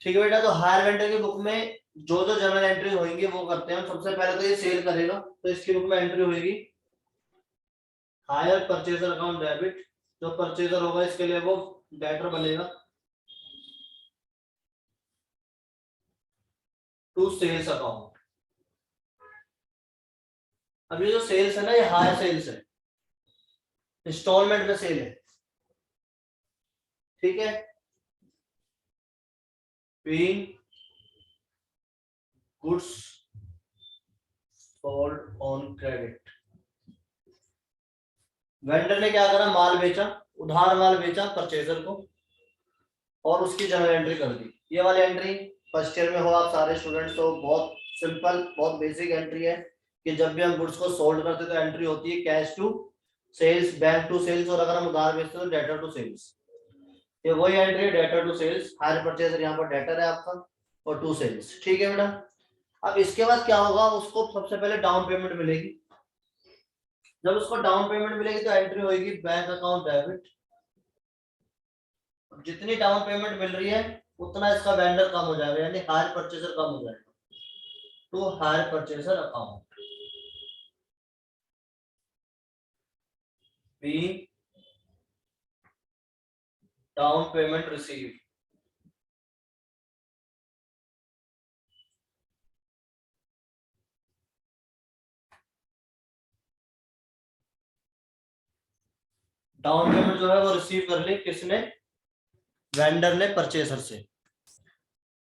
ठीक है बेटा। तो हायर वेंडर की बुक में जो जो जर्नल एंट्री होंगी वो करते हैं हम। सबसे पहले तो ये सेल करेगा, तो इसकी बुक में एंट्री होगी हायर परचेजर अकाउंट डेबिट। जो परचेजर होगा इसके लिए वो डेटर बनेगा टू सेल्स अकाउंट। अब ये जो सेल्स है ना, ये हायर सेल्स है, इंस्टॉलमेंट में सेल है। ठीक है, paying goods sold on credit. Vendor ने क्या करा, माल बेचा, उधार माल बेचा परचेजर को, और उसकी जर्नल एंट्री कर दी। ये वाली एंट्री फर्स्ट ईयर में हो आप सारे स्टूडेंट्स, तो बहुत सिंपल, बहुत बेसिक एंट्री है कि जब भी हम गुड्स को सोल्ड करते तो एंट्री होती है cash to sales, bank to sales, और अगर हम उधार बेचते तो डेटर टू सेल्स। ये वही एंट्री है, debtor to sales. Hire purchaser यहाँ पर डेटर है आपका, और टू सेल्स। ठीक है बेटा। अब इसके बाद क्या होगा, उसको सबसे पहले डाउन पेमेंट मिलेगी। जब उसको डाउन पेमेंट मिलेगी तो एंट्री होगी बैंक अकाउंट डेबिट। जितनी डाउन पेमेंट मिल रही है उतना इसका वेंडर कम हो जाएगा, यानी हायर परचेजर कम हो जाएगा to hire purchaser account. Be down payment receive. Down payment जो है वो रिसीव कर ली किसने, वेंडर ने परचेजर से।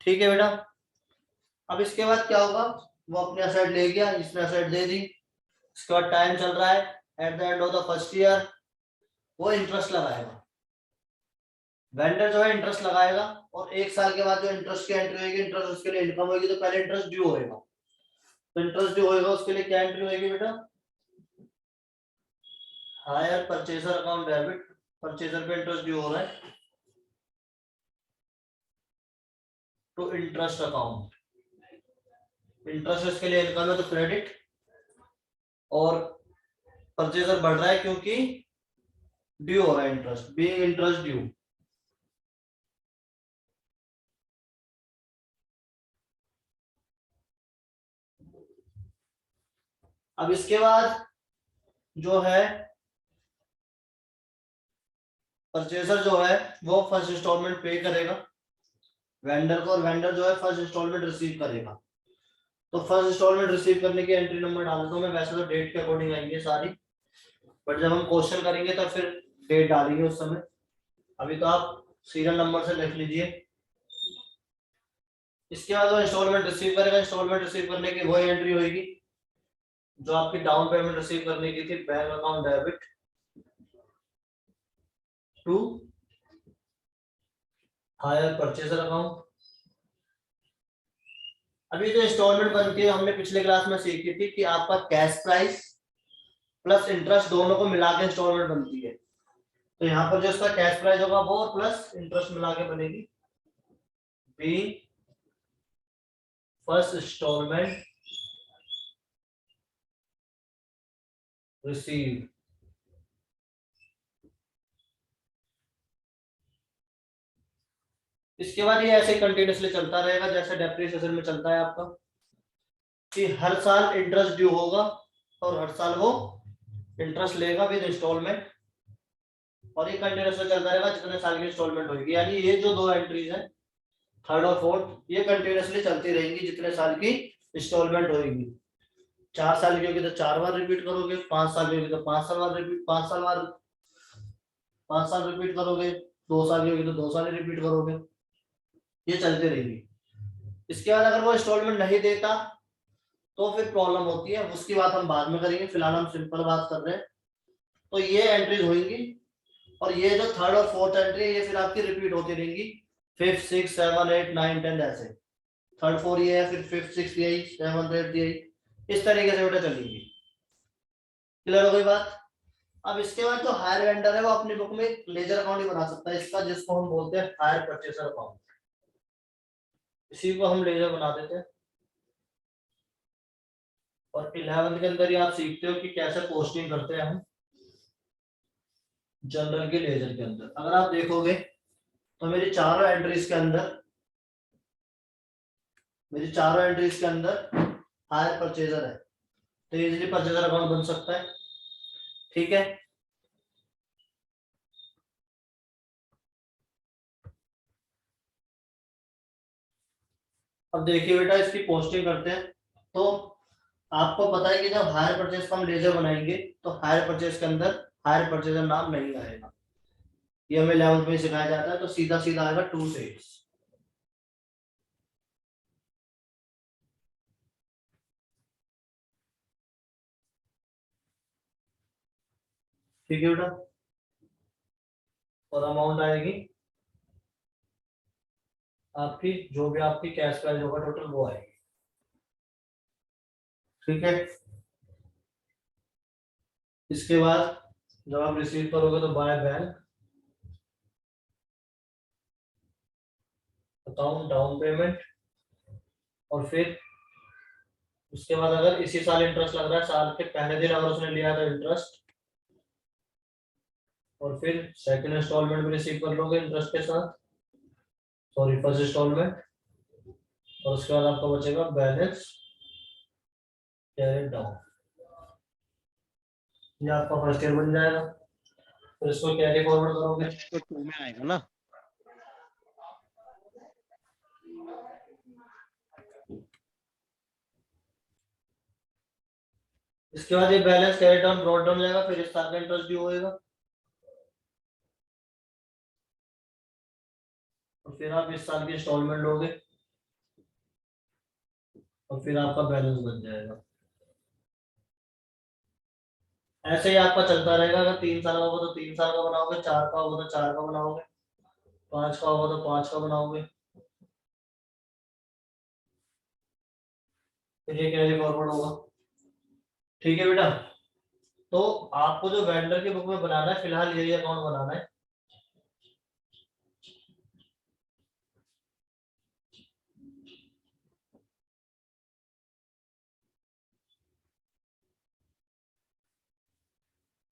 ठीक है बेटा। अब इसके बाद क्या होगा, वो अपने असेट ले गया, इसने असेट दे दी। इसके बाद टाइम चल रहा है, at the end of the first year वो इंटरेस्ट लगाएगा। वेंडर जो है इंटरेस्ट लगाएगा, और एक साल के बाद जो इंटरेस्ट की एंट्री होगी, इंटरेस्ट उसके लिए इनकम होगी, तो पहले इंटरेस्ट ड्यू होएगा। तो इंटरेस्ट ड्यू होएगा उसके लिए क्या एंट्री होगी बेटा, hire purchaser account debit. Purchaser पे इंटरेस्ट ड्यू हो रहा है तो इंटरेस्ट अकाउंट। इंटरेस्ट इसके लिए इनकम है तो क्रेडिट, और परचेजर बढ़ रहा है क्योंकि ड्यू हो रहा है इंटरेस्ट, बी इंटरेस्ट ड्यू। अब इसके बाद जो है परचेजर जो है वो फर्स्ट इंस्टॉलमेंट पे करेगा वेंडर को, और वेंडर जो है फर्स्ट इंस्टॉलमेंट रिसीव करेगा। तो फर्स्ट इंस्टॉलमेंट रिसीव करने की एंट्री नंबर डाल देता हूं मैं। वैसे तो डेट के अकॉर्डिंग आएंगे सारी, बट जब हम क्वेश्चन करेंगे तो फिर डेट डालेंगे उस समय। अभी तो आप सीरियल नंबर से लिख लीजिए। इसके बाद वो इंस्टॉलमेंट रिसीव करेगा। इंस्टॉलमेंट रिसीव करने की वही एंट्री होगी जो आपकी डाउन पेमेंट रिसीव करने की थी, bank account debit to hire purchaser account. अभी जो इंस्टॉलमेंट बनती है हमने पिछले क्लास में सीखी थी कि आपका कैश प्राइस प्लस इंटरेस्ट दोनों को मिला के इंस्टॉलमेंट बनती है। तो यहाँ पर जो इसका कैश प्राइस होगा वो प्लस इंटरेस्ट मिला के बनेगी बी फर्स्ट इंस्टॉलमेंट रिसीव। इसके बाद ये ऐसे कंटिन्यूसली चलता रहेगा जैसे डेप्रिसिएशन में चलता है आपका, कि हर साल इंटरेस्ट ड्यू होगा और हर साल वो इंटरेस्ट लेगा विद इंस्टॉलमेंट, और ये कंटिन्यूसली चलता रहेगा जितने साल की इंस्टॉलमेंट होगी। यानी ये जो दो एंट्रीज है थर्ड और फोर्थ, ये कंटिन्यूसली चलती रहेंगी जितने साल की इंस्टॉलमेंट होगी। 4 साल की होगी तो 4 बार रिपीट करोगे, 5 साल की होगी तो 5 साल बाद रिपीट, 5 साल रिपीट करोगे, 2 साल की होगी तो 2 साल ही रिपीट करोगे। ये चलती रहेगी। इसके बाद अगर वो इंस्टॉलमेंट नहीं देता तो फिर प्रॉब्लम होती है, उसकी बात हम बाद में करेंगे, फिलहाल हम सिंपल बात कर रहे हैं। तो ये एंट्रीज होंगी, और ये जो थर्ड और फोर्थ एंट्री है ये फिर आपकी रिपीट होती रहेंगी, fifth six seven eight nine tenth ऐसे। थर्ड फोर ये है, फिर फिफ्थ सिक्स यही, सेवन एट यही, इस तरीके से बेटा चलेंगी। क्लियर हो गई बात। अब इसके बाद जो हायर वेंडर है वो अपनी बुक में लेजर अकाउंट ही बना सकता है इसका, जिसको हम बोलते हैं हायर परचेसर अकाउंट। इसी को हम लेजर बना देते हैं। और 11th के अंदर ही आप सीखते हो कि कैसे पोस्टिंग करते हैं हम जनरल के लेजर के अंदर। अगर आप देखोगे तो मेरी चारों एंट्रीज के अंदर मेरी चारों एंट्रीज के अंदर हायर परचेजर है, तो इजीली परचेजर अकाउंट बन सकता है। ठीक है, अब देखिए बेटा इसकी पोस्टिंग करते हैं। तो आपको पता है कि जब हायर परचेज का हम लेजर बनाएंगे तो हायर परचेज के अंदर हायर परचेजर नाम नहीं आएगा, ये हमें 11th में सिखाया जाता है। तो सीधा सीधा आएगा टू सेल्स। ठीक है बेटा, और अमाउंट आएगी आपकी, जो भी आपकी कैश प्राइस होगा टोटल वो आएगी। ठीक है, इसके बाद जब आप रिसीव करोगे तो by bank account down payment, और फिर उसके बाद अगर इसी साल इंटरेस्ट लग रहा है, साल के पहले दिन अगर उसने लिया तो इंटरेस्ट, और फिर सेकंड इंस्टॉलमेंट भी रिसीव कर लोगे इंटरेस्ट के साथ, सॉरी फर्स्ट इंस्टॉलमेंट, और उसके बाद आपका बचेगा बैलेंस कैरी डाउन, ये आपका फर्स्ट ईयर बन जाएगा। फिर इसको कैरी फॉरवर्ड करोगे तो 2 में आएगा ना। इसके बाद ये balance carry down brought down जाएगा, फिर इस साल का इंटरेस्ट ड्यू होएगा, और फिर आप इस साल की इंस्टॉलमेंट लोगे, और फिर आपका बैलेंस बन जाएगा। ऐसे ही आपका चलता रहेगा। अगर 3 साल का होगा तो 3 साल का बनाओगे, 4 का होगा तो 4 का बनाओगे, 5 का होगा तो 5 का बनाओगे, फिर ये कैरी फॉरवर्ड होगा। ठीक है बेटा, तो आपको जो वेंडर की बुक में बनाना है फिलहाल यही अकाउंट बनाना है।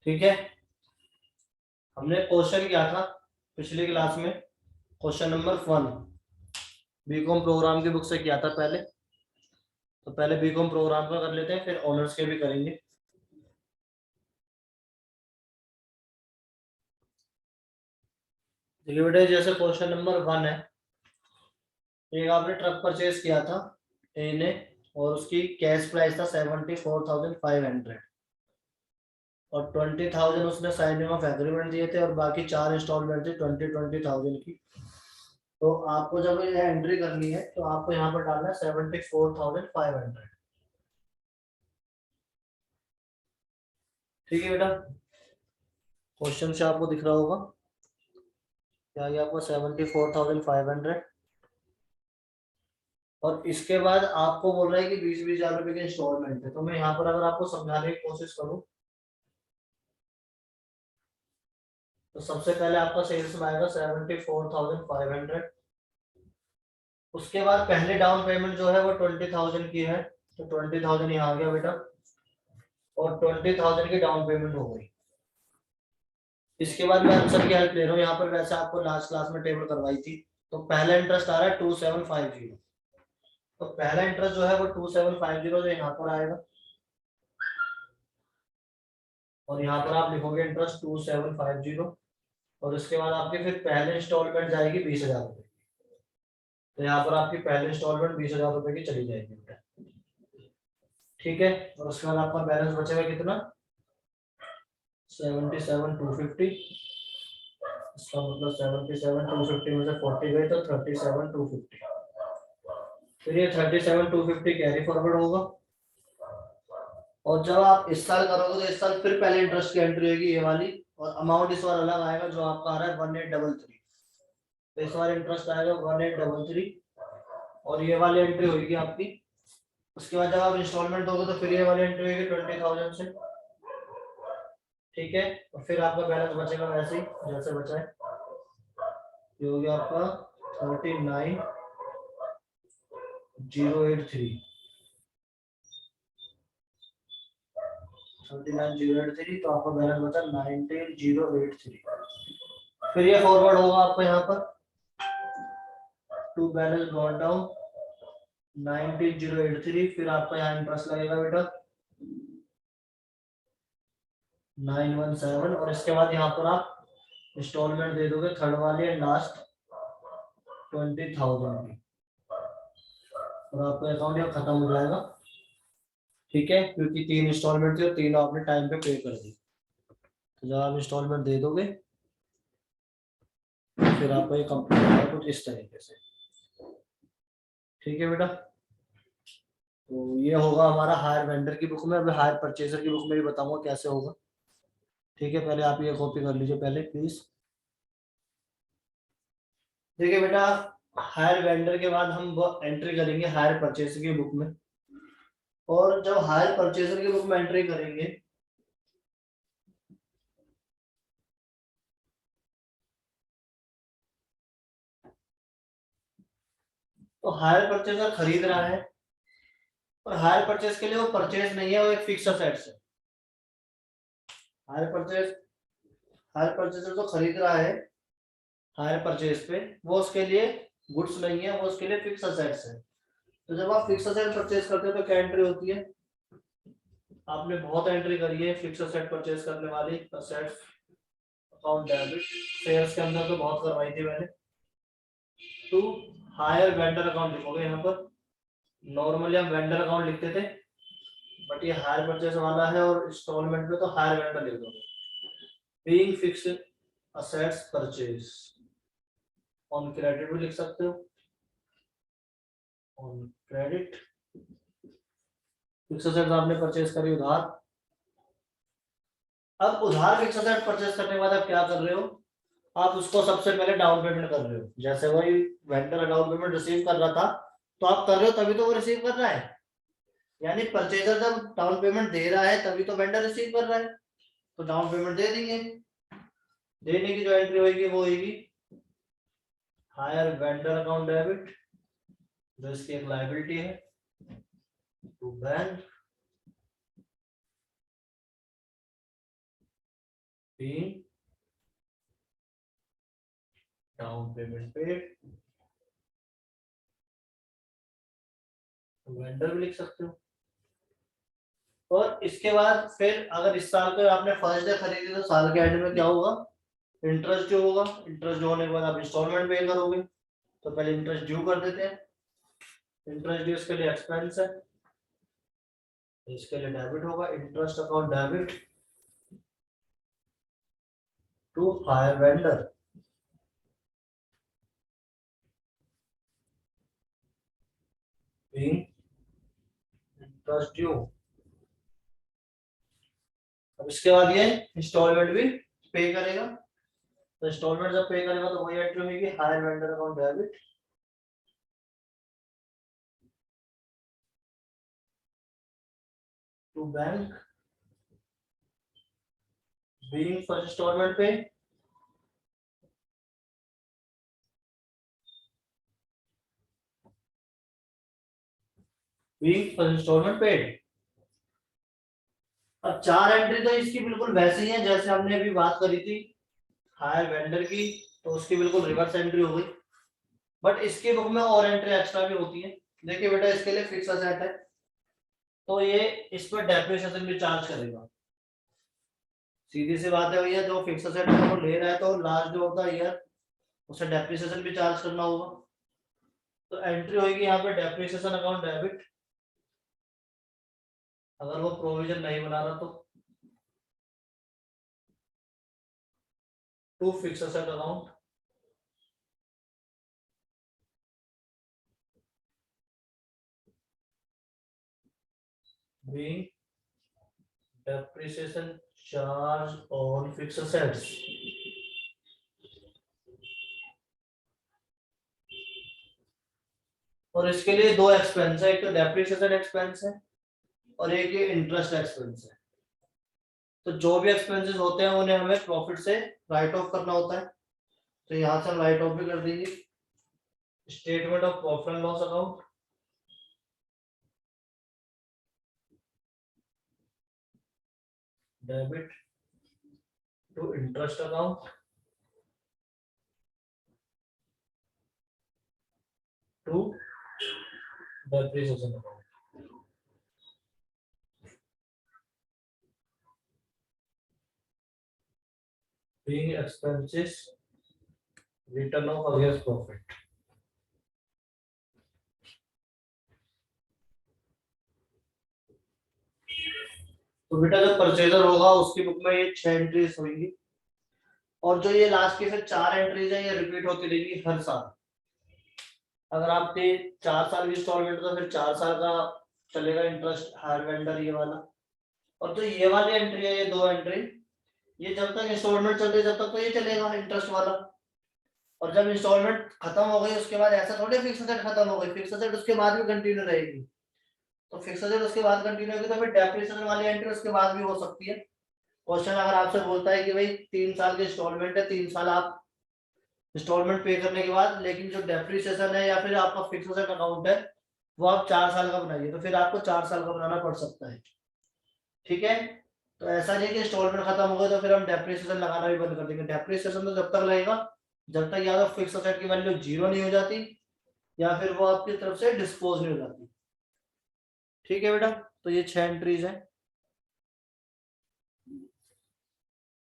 ठीक है, हमने क्वेश्चन किया था पिछली क्लास में, क्वेश्चन नंबर 1 बीकॉम प्रोग्राम की बुक से किया था पहले। तो पहले बीकॉम प्रोग्राम का कर लेते हैं, फिर ऑनर्स के भी करेंगे। देखिए बेटा, जैसे क्वेश्चन नंबर 1 है, एक आपने ट्रक परचेज किया था ए ने, और उसकी कैश प्राइस था 74,500, और 20,000 उसने साइनिंग ऑफ एग्रीमेंट दिए थे, और बाकी 4 इंस्टॉलमेंट थी 20,000 की। तो आपको जब ये एंट्री करनी है तो आपको यहाँ पर डालना है 74,500। ठीक है बेटा, क्वेश्चन से आपको दिख रहा होगा क्या, ये आपको 74,500, और इसके बाद आपको बोल रहा है कि 20,000 रुपए के इंस्टॉलमेंट है। तो मैं यहाँ पर अगर आपको समझाने की कोशिश करूँ तो सबसे पहले आपका सेल्स में आएगा 74,500। उसके बाद पहले डाउन पेमेंट जो है वो 20,000 की है, तो 20,000 यहाँ आ गया बेटा, और 20,000 की डाउन पेमेंट हो गई। इसके बाद मैं आंसर की हेल्प ले रहा हूँ, यहाँ पर वैसे आपको लास्ट क्लास में टेबल करवाई थी। तो पहला इंटरेस्ट आ रहा है 2750, तो पहला इंटरेस्ट जो है वो 2750 जो यहाँ पर आएगा, और यहाँ पर आप लिखोगे इंटरेस्ट 2750, और उसके बाद आपकी फिर पहले इंस्टॉलमेंट जाएगी 20,000 रुपए। तो यहाँ पर आपकी पहले इंस्टॉलमेंट 20,000 रुपए की चली जाएगी बेटा। ठीक है, और उसके बाद आपका बैलेंस बचेगा कितना, 77,250। इसका मतलब 77,250 में से 40 गए तो 37,250। फिर ये 37,250 कैरी फॉरवर्ड होगा, और जब आप इस साल करोगे तो इस साल फिर पहले इंटरेस्ट की एंट्री होगी ये वाली, और अमाउंट इस बार अलग आएगा, जो आपका आ रहा है 1833। तो इस बार इंटरेस्ट आएगा 1833, और ये वाली एंट्री होगी आपकी। उसके बाद जब आप इंस्टॉलमेंट दोगे तो फिर ये वाली एंट्री होगी 20,000 से। ठीक है, और फिर आपका बैलेंस बचेगा वैसे ही जैसे बचा है, ये हो गया आपका 39,083। 39,083, तो आपका बैलेंस बचा 19,083। फिर ये फॉरवर्ड होगा आपको यहाँ पर टू बैलेंस ड्रॉट डाउन, 19,083, फिर आपका यहाँ इंटरेस्ट लगेगा बेटा 917, और इसके बाद यहाँ पर आप इंस्टॉलमेंट दे दोगे थर्ड वाली एंड लास्ट 20,000 की, और आपका अकाउंट यहाँ खत्म हो जाएगा। ठीक है, क्योंकि 3 इंस्टॉलमेंट थी और तीनों आपने टाइम पे पे कर दी। तो जब आप इंस्टॉलमेंट दे दोगे फिर आपको ये कंप्लीट होगा कुछ इस तरीके से। ठीक है बेटा, तो ये होगा हमारा हायर वेंडर की बुक में। अभी हायर परचेजर की बुक में भी बताऊंगा कैसे होगा। ठीक है, पहले आप ये कॉपी कर लीजिए पहले प्लीज। देखिए बेटा, हायर वेंडर के बाद हम वो एंट्री करेंगे हायर परचेजर की बुक में, और जब हायर परचेजर की बुक में एंट्री करेंगे तो हायर परचेजर खरीद रहा है, और हायर परचेज के लिए वो परचेज नहीं है, वो एक फिक्स असेट्स है। हायर परचेज, हायर परचेजर जो खरीद रहा है हायर परचेज पे, वो उसके लिए गुड्स नहीं है, वो उसके लिए फिक्स असेट्स है। तो जब आप फिक्स असेट परचेज करते हो तो क्या एंट्री होती है? आपने बहुत एंट्री करी है फिक्स असेट परचेज करने वाली, असेट्स अकाउंट डेबिट, सेल्स के अंदर तो बहुत करवाई थी मैंने। तो हायर वेंडर अकाउंट लिखोगे यहाँ पर। नॉर्मली हम वेंडर अकाउंट लिखते थे, बट ये हायर परचेज वाला है और इंस्टॉलमेंट में तो हायर वेंडर लिख दोगे। Being fixed assets purchase, on credit भी लिख सकते हो, ऑन क्रेडिट। फिक्स असेट्स आपने परचेज करी उधार। अब उधार फिक्स असेट परचेज करने के बाद आप क्या कर रहे हो? आप उसको सबसे पहले डाउन पेमेंट कर रहे हो। जैसे वही वेंडर डाउन पेमेंट रिसीव कर रहा था, तो आप कर रहे हो तभी तो वो रिसीव कर रहा है। यानी परचेजर जब डाउन पेमेंट दे रहा है तभी तो वेंडर रिसीव कर रहा है, तो डाउन पेमेंट दे देंगे। देने की जो एंट्री होगी वो होगी हायर वेंडर अकाउंट डेबिट, जो इसकी एक लायबिलिटी है, to bank down payment paid. Vendor भी लिख सकते हो। और इसके बाद फिर अगर इस साल के आपने फर्स्ट डे खरीदी तो साल के एंड में क्या होगा? इंटरेस्ट जो होगा, इंटरेस्ट जो होने के बाद आप इंस्टॉलमेंट पे करोगे। तो पहले इंटरेस्ट ड्यू कर देते हैं। इंटरेस्ट ड्यू इसके लिए एक्सपेंस है, इसके लिए डेबिट होगा, interest account debit to hire vendor, interest due. अब इसके बाद ये इंस्टॉलमेंट भी पे करेगा। तो इंस्टॉलमेंट जब पे करेगा तो वही एंट्री होगी hire vendor account debit to bank, being first instalment pay, being first instalment paid. अब 4 एंट्री तो इसकी बिल्कुल वैसे ही है जैसे हमने अभी बात करी थी हायर वेंडर की, तो उसकी बिल्कुल रिवर्स एंट्री हो गई। बट इसकी बुक में और एंट्री एक्स्ट्रा भी होती है। देखिए बेटा, इसके लिए फिक्स असेट है तो ये इस पर डेप्रिसिएशन भी चार्ज करेगा। सीधी सी बात है भैया, जो फिक्स असेट है वो ले रहा है तो लास्ट जो होता है ईयर उसे डेप्रिसिएशन भी चार्ज करना होगा। तो एंट्री होगी यहाँ पे डेप्रिसिएशन अकाउंट डेबिट, अगर वो प्रोविजन नहीं बना रहा तो, to fix asset account, being depreciation charge on fixed assets। और इसके लिए दो एक्सपेंस है, एक तो डेप्रिसिएशन एक्सपेंस है और एक ये इंटरेस्ट एक्सपेंस है। तो जो भी एक्सपेंसेस होते हैं उन्हें हमें प्रॉफिट से राइट ऑफ करना होता है। तो यहाँ से हम राइट ऑफ भी कर देंगे। Statement of profit and loss account, debit to interest account to depreciation account. Being expenses written off against profit। तो बेटा जो परचेजर होगा उसकी बुक में ये 6 एंट्रीज होंगी, और जो ये लास्ट की फिर 4 एंट्रीज है ये रिपीट होती रहेगी हर साल। अगर आपके 4 साल की इंस्टॉलमेंट तो फिर 4 साल का चलेगा इंटरेस्ट हायर वेंडर ये वाला। और जो ये वाली एंट्री है, ये 2 एंट्री, ये जब तक इंस्टॉलमेंट चल रही है जब तक तो ये चलेगा इंटरेस्ट वाला, और जब इंस्टॉलमेंट खत्म हो गई उसके बाद ऐसा थोड़ी फिक्स एसेट खत्म हो गई, फिक्स एसेट उसके बाद भी कंटिन्यू रहेगी। तो फिक्स एसेट उसके बाद कंटिन्यू होगी तो फिर डेप्रिसिएशन वाली एंट्री उसके बाद भी हो सकती है। क्वेश्चन अगर आपसे बोलता है कि भाई 3 साल की इंस्टॉलमेंट है, 3 साल आप इंस्टॉलमेंट पे करने के बाद, लेकिन जो डेप्रिसिएशन है या फिर आपका फिक्स एसेट अकाउंट है वो आप 4 साल का बनाइए, तो फिर आपको 4 साल का बनाना पड़ सकता है। ठीक है, तो ऐसा नहीं है कि इंस्टॉलमेंट खत्म हो गया तो फिर हम डेप्रिसिएशन लगाना भी बंद कर देंगे। डेप्रिसिएशन तो जब तक लगेगा जब तक या तो फिक्स एसेट की वैल्यू 0 नहीं हो जाती या फिर वो आपकी तरफ से डिस्पोज नहीं हो जाती। ठीक है बेटा, तो ये 6 एंट्रीज है।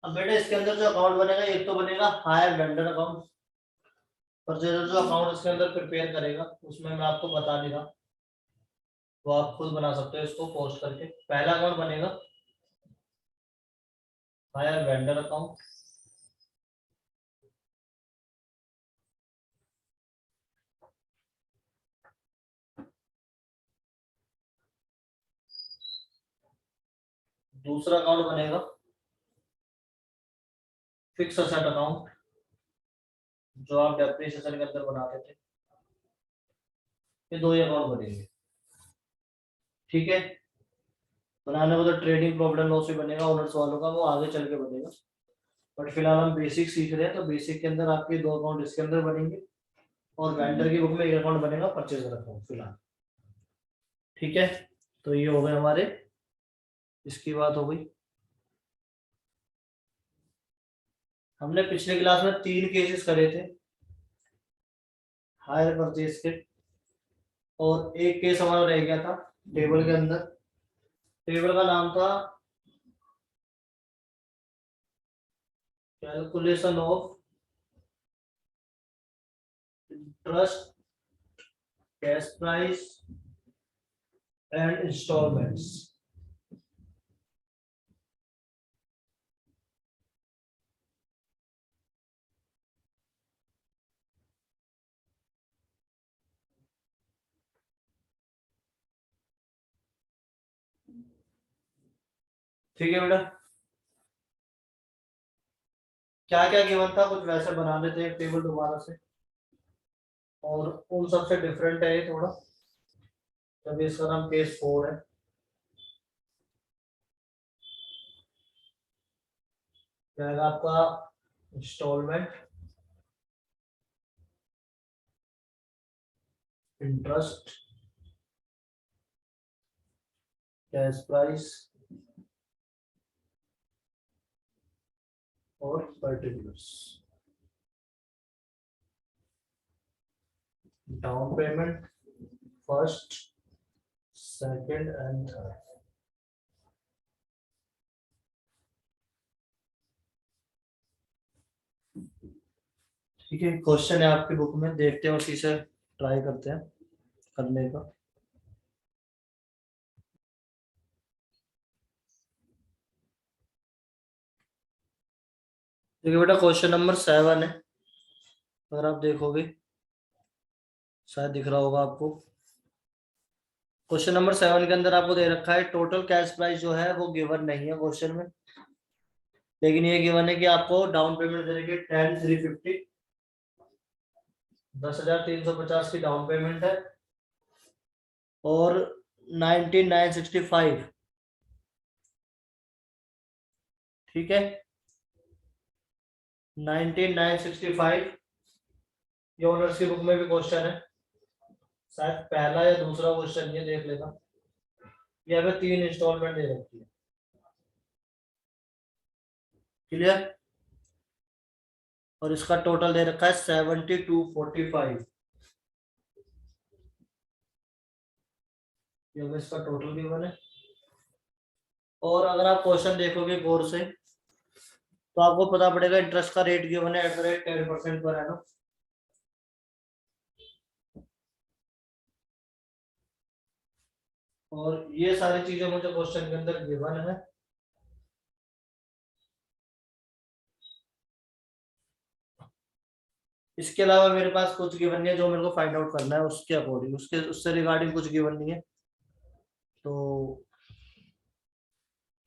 अब बेटा इसके अंदर जो अकाउंट बनेगा, एक तो बनेगा हायर वेंडर अकाउंट, और जो अकाउंट इसके अंदर प्रिपेयर करेगा उसमें मैं आपको बता नहीं रहा, वो आप खुद बना सकते हो इसको पोस्ट करके। पहला अकाउंट बनेगा हायर वेंडर अकाउंट, दूसरा अकाउंट बनेगा फिक्स असेट अकाउंट जो आप डेप्रिसिएशन के अंदर बनाते थे। ये 2 ही अकाउंट बनेंगे। ठीक है, बनाने को तो ट्रेडिंग प्रॉफिट एंड लॉस भी बनेगा ओनर्स वालों का, वो आगे चल के बनेगा, बट फिलहाल हम बेसिक सीख रहे हैं तो बेसिक के अंदर आपके 2 अकाउंट इसके अंदर बनेंगे, और वेंडर की बुक में 1 अकाउंट बनेगा परचेजर अकाउंट फिलहाल। ठीक है, तो ये हो गए हमारे, इसकी बात हो गई। हमने पिछले क्लास में 3 केसेस करे थे हायर परचेज के, और एक केस हमारा रह गया था टेबल के अंदर। टेबल का नाम था calculation of interest, cash price and instalments. ठीक है बेटा, क्या क्या गिवन था कुछ वैसे बना लेते हैं टेबल दोबारा से, और उन सबसे डिफरेंट है ये थोड़ा, तभी इसका नाम केस 4 है। क्या है आपका इंस्टॉलमेंट, इंटरेस्ट, कैश प्राइस और particulars. Down payment first, second and third. ठीक है, क्वेश्चन है आपकी बुक में, देखते हैं उसी से ट्राई करते हैं करने का। देखिए बेटा, क्वेश्चन नंबर 7 है, अगर आप देखोगे शायद दिख रहा होगा आपको। क्वेश्चन नंबर 7 के अंदर आपको दे रखा है टोटल कैश प्राइस जो है वो गिवन नहीं है क्वेश्चन में, लेकिन ये गिवन है कि आपको डाउन पेमेंट देंगे 10,350, 10,350 की डाउन पेमेंट है, और 19,965। ठीक है, 19,965 ये ओनर्स की बुक में भी क्वेश्चन है, शायद पहला या दूसरा क्वेश्चन, ये देख लेना। ये हमें 3 इंस्टॉलमेंट दे रखी है। क्लियर, और इसका टोटल दे रखा है 7245। ये होगा इसका टोटल गिवन है। और अगर आप क्वेश्चन देखोगे गौर से तो आपको पता पड़ेगा इंटरेस्ट का रेट गिवन है at the rate 10% per annum. और ये सारी चीजें मुझे क्वेश्चन के अंदर गिवन है। इसके अलावा मेरे पास कुछ गिवन नहीं है, जो मेरे को फाइंड आउट करना है उसके अकॉर्डिंग, उससे रिगार्डिंग कुछ गिवन नहीं है। तो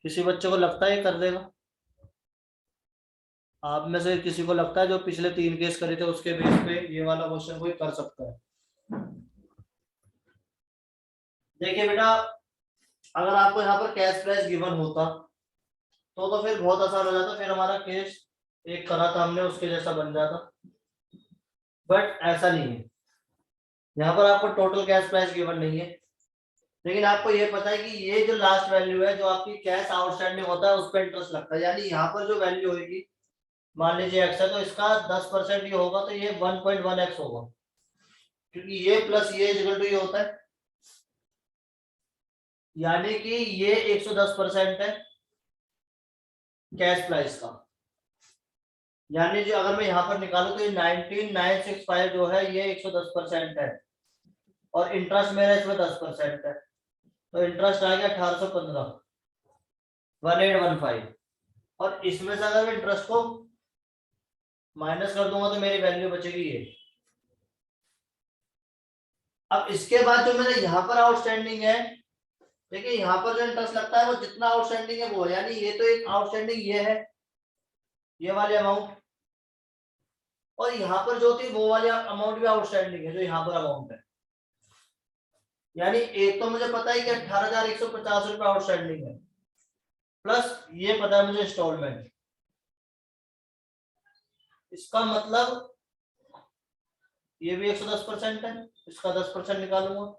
किसी बच्चे को लगता है ये कर देगा? आप में से किसी को लगता है जो पिछले 3 केस करे थे उसके बेस पे ये वाला क्वेश्चन कोई कर सकता है? देखिए बेटा, अगर आपको यहाँ पर कैश प्राइस गिवन होता तो फिर बहुत आसान हो जाता, फिर हमारा केस एक करा था हमने उसके जैसा बन जाता। बट ऐसा नहीं है, यहाँ पर आपको टोटल कैश प्राइस गिवन नहीं है, लेकिन आपको ये पता है कि ये जो लास्ट वैल्यू है जो आपकी कैश आउटस्टैंडिंग होता है उस पर इंटरेस्ट लगता है। यानी यहाँ पर जो वैल्यू होगी, मान लीजिए एक्स है तो इसका 10% ये होगा तो ये 1.1x होगा, क्योंकि ये प्लस ये इक्वल टू ये होता है। यानी कि ये 110% है कैश प्राइस का। यानी जो अगर मैं यहाँ पर निकालू तो ये 19965 जो है ये 110% है, और इंटरेस्ट मेरा इसमें 10% है, तो इंटरेस्ट आ गया 1815 1815। और इसमें से अगर मैं इंटरेस्ट को माइनस कर दूंगा तो मेरी वैल्यू बचेगी ये। अब इसके बाद जो मेरा यहाँ पर आउटस्टैंडिंग है, देखिए यहाँ पर जो इंटरेस्ट लगता है वो जितना आउटस्टैंडिंग है वो है, यानी ये तो एक आउटस्टैंडिंग ये है, ये वाले अमाउंट, और यहाँ पर जो थी वो वाले अमाउंट भी आउटस्टैंडिंग है जो यहाँ पर अमाउंट है। यानी एक तो मुझे पता है कि 18,150 रुपए आउटस्टैंडिंग है, प्लस ये पता है मुझे इंस्टॉलमेंट। इसका मतलब ये भी 110% है, इसका 10% निकालूंगा।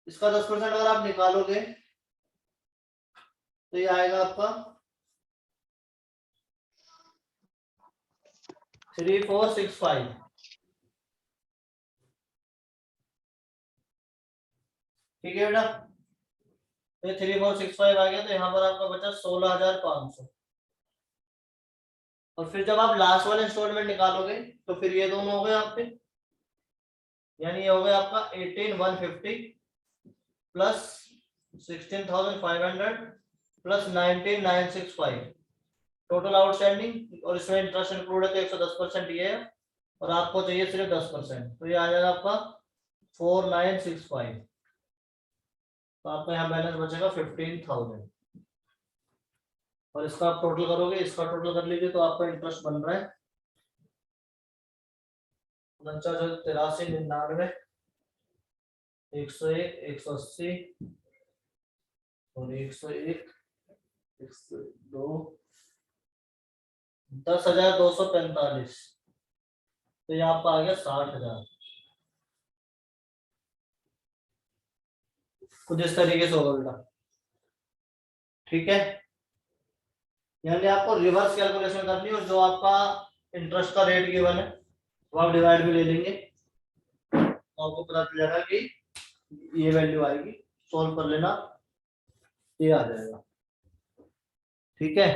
इसका 10% अगर आप निकालोगे तो ये आएगा आपका 3465। ठीक है बेटा, तो 3465 आ गया, तो यहाँ पर आपका बचा 16,500। और फिर जब आप लास्ट वाले इंस्टॉलमेंट निकालोगे तो फिर ये दोनों हो गए आपके, यानी ये हो गया आपका 18,150 प्लस 16,500 प्लस 19,965 टोटल आउटस्टैंडिंग, और इसमें इंटरेस्ट इंक्लूड है तो 110% ये है, और आपको चाहिए सिर्फ 10%, तो ये आ जाएगा आपका 4965। तो आपका यहाँ बैलेंस बचेगा 15,000। और इसका आप टोटल करोगे, इसका टोटल कर लीजिए तो आपका इंटरेस्ट बन रहा है 49,83,99 101 180 और 101 102 10,245। तो ये आपका आ गया 60,000। कुछ इस तरीके से होगा बेटा, ठीक है। यानी आपको रिवर्स कैलकुलेशन करनी है, और जो आपका इंटरेस्ट का रेट गिवन है वो आप डिवाइड में ले लेंगे तो आपको पता चल जाएगा कि ये वैल्यू आएगी, सोल्व कर लेना, ये आ जाएगा, ठीक है।